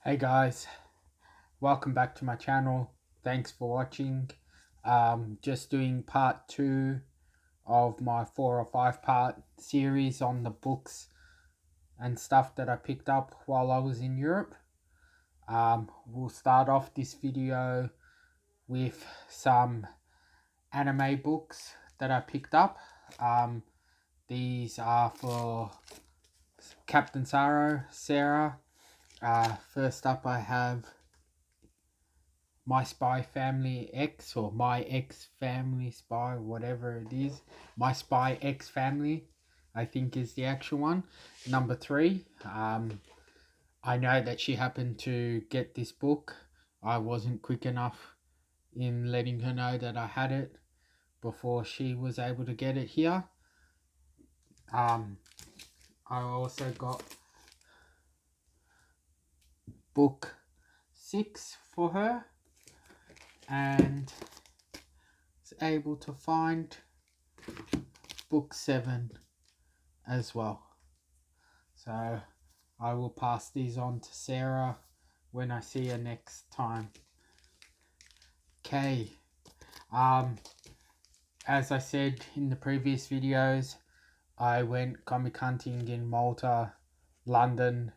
Hey guys, welcome back to my channel. Thanks for watching. Just doing part 2 of my 4 or 5 part series on the books and stuff that I picked up while I was in Europe. We'll start off this video with some anime books that I picked up. These are for Captain Sarah. First up I have My Spy Family X, or My X Family Spy, whatever it is. My Spy X Family, I think, is the actual one. Number 3. I know that she happened to get this book. I wasn't quick enough in letting her know that I had it before she was able to get it here. I also got book 6 for her, and was able to find book 7 as well. So I will pass these on to Sarah when I see her next time. Okay, as I said in the previous videos, I went comic hunting in Malta, London,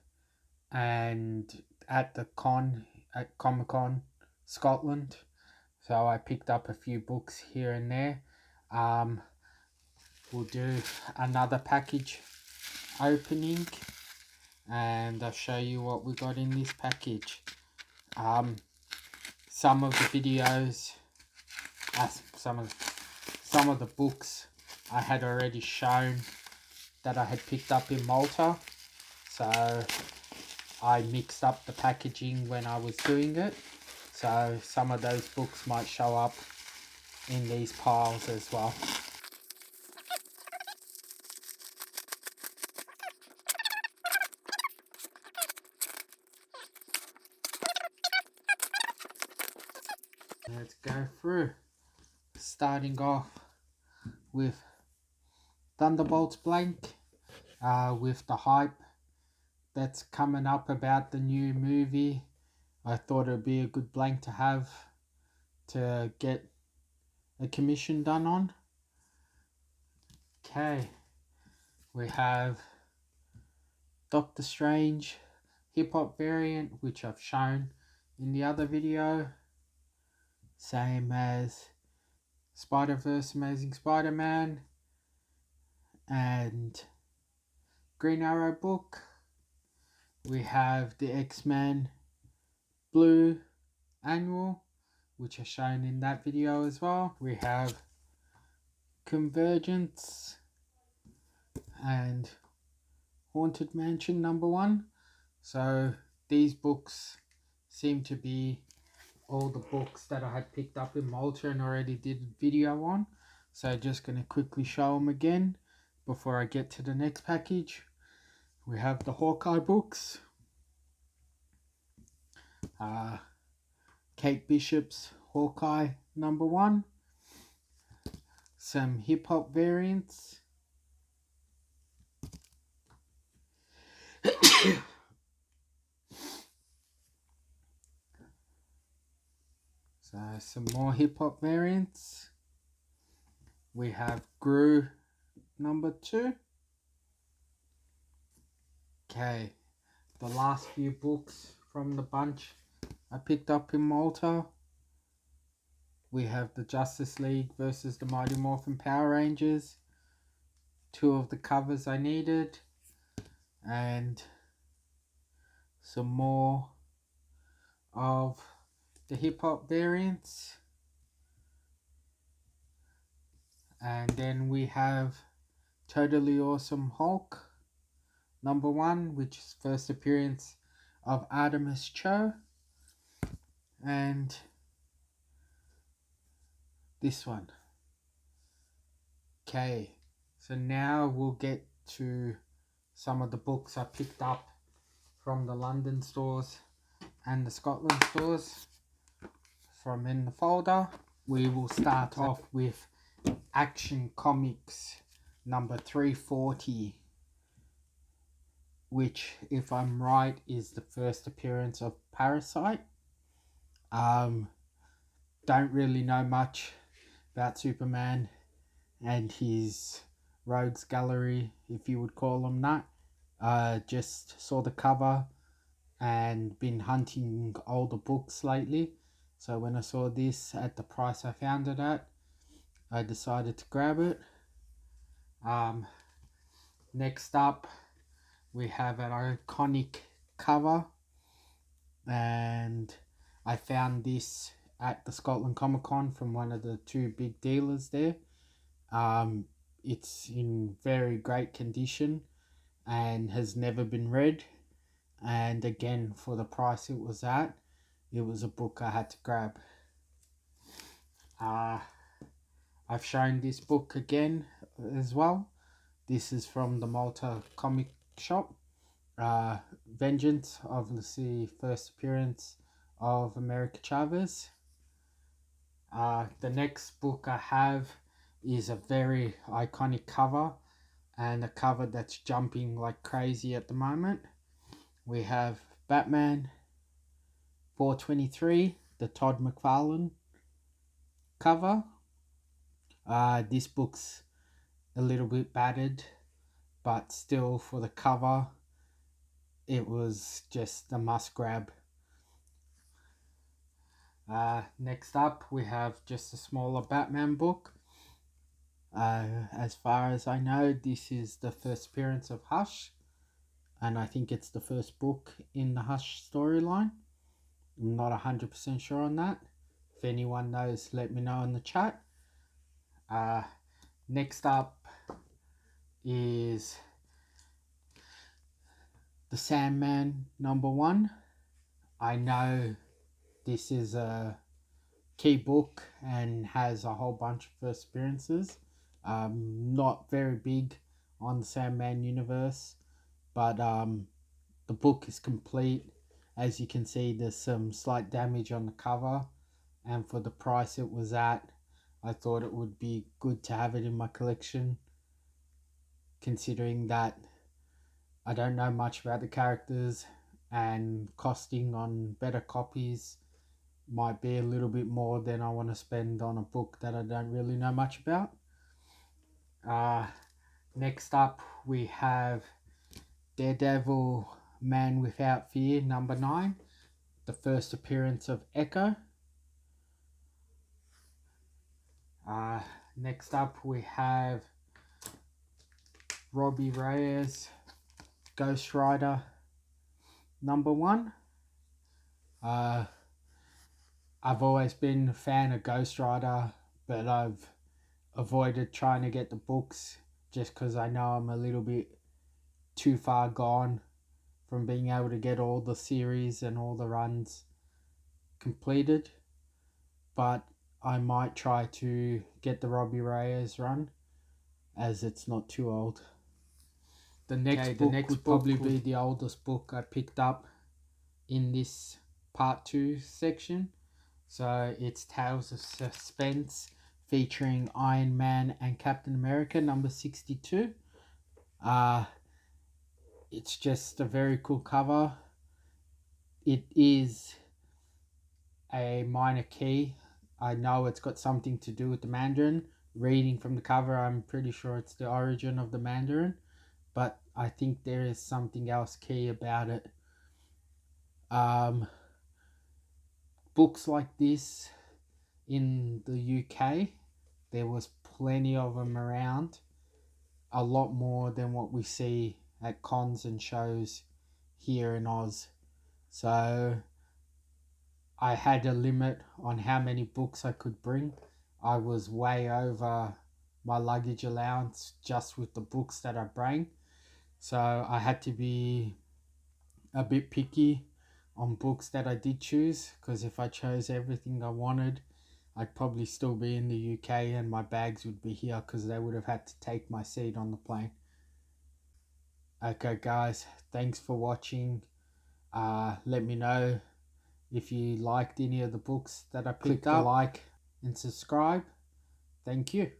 and at Comic Con Scotland. So I picked up a few books here and there. We'll do another package opening and I'll show you what we got in this package. Some of the videos, some of the books I had already shown that I had picked up in Malta, so I mixed up the packaging when I was doing it, so some of those books might show up in these piles as well. Let's go through, starting off with Thunderbolts blank, with the hype that's coming up about the new movie. I thought it would be a good blank to have to get a commission done on. Okay, we have Doctor Strange hip hop variant, which I've shown in the other video, same as Spider-Verse Amazing Spider-Man and Green Arrow book. We have the X-Men Blue Annual, which are shown in that video as well. We have Convergence and Haunted Mansion #1. So these books seem to be all the books that I had picked up in Malta and already did a video on. So just going to quickly show them again before I get to the next package. We have the Hawkeye books, Kate Bishop's Hawkeye #1, some hip hop variants, so some more hip hop variants. We have Gru #2. Okay, the last few books from the bunch I picked up in Malta. We have the Justice League versus the Mighty Morphin Power Rangers, 2 of the covers I needed, and some more of the hip hop variants. And then we have Totally Awesome Hulk #1, which is first appearance of Artemis Cho, and this one. Okay, so now we'll get to some of the books I picked up from the London stores and the Scotland stores from in the folder. We will start off with Action Comics #340. which, if I'm right, is the first appearance of Parasite. Don't really know much about Superman and his rogues gallery, if you would call them that. Just saw the cover and been hunting older books lately. So when I saw this at the price I found it at, I decided to grab it. Next up, we have an iconic cover, and I found this at the Scotland Comic Con from one of the two big dealers there. It's in very great condition and has never been read, and again, for the price it was at, it was a book I had to grab. I've shown this book again as well. This is from the Malta Comic Shop. Vengeance, obviously first appearance of America Chavez. The next book I have is a very iconic cover, and a cover that's jumping like crazy at the moment. We have Batman 423, the Todd McFarlane cover. This book's a little bit battered, but still, for the cover, it was just a must grab. Next up, we have just a smaller Batman book. As far as I know, this is the first appearance of Hush, and I think it's the first book in the Hush storyline. I'm not 100% sure on that. If anyone knows, let me know in the chat. Next up is The Sandman #1. I know this is a key book and has a whole bunch of first appearances. Not very big on the Sandman universe, but the book is complete. As you can see, there's some slight damage on the cover, and for the price it was at, I thought it would be good to have it in my collection, considering that I don't know much about the characters, and costing on better copies might be a little bit more than I want to spend on a book that I don't really know much about. Next up, we have Daredevil Man Without Fear #9, the first appearance of Echo. Next up, we have Robbie Reyes Ghost Rider #1. I've always been a fan of Ghost Rider, but I've avoided trying to get the books just because I know I'm a little bit too far gone from being able to get all the series and all the runs completed. But I might try to get the Robbie Reyes run, as it's not too old. The next book would probably be the oldest book I picked up in this part 2 section. So it's Tales of Suspense, featuring Iron Man and Captain America #62. It's just a very cool cover. It is a minor key. I know it's got something to do with the Mandarin. Reading from the cover, I'm pretty sure it's the origin of the Mandarin, but I think there is something else key about it. Books like this in the UK, there was plenty of them around, a lot more than what we see at cons and shows here in Oz. So I had a limit on how many books I could bring. I was way over my luggage allowance just with the books that I bring, so I had to be a bit picky on books that I did choose, because if I chose everything I wanted, I'd probably still be in the UK and my bags would be here because they would have had to take my seat on the plane. Okay guys, thanks for watching. Let me know if you liked any of the books that I picked up. Click the like and subscribe. Thank you.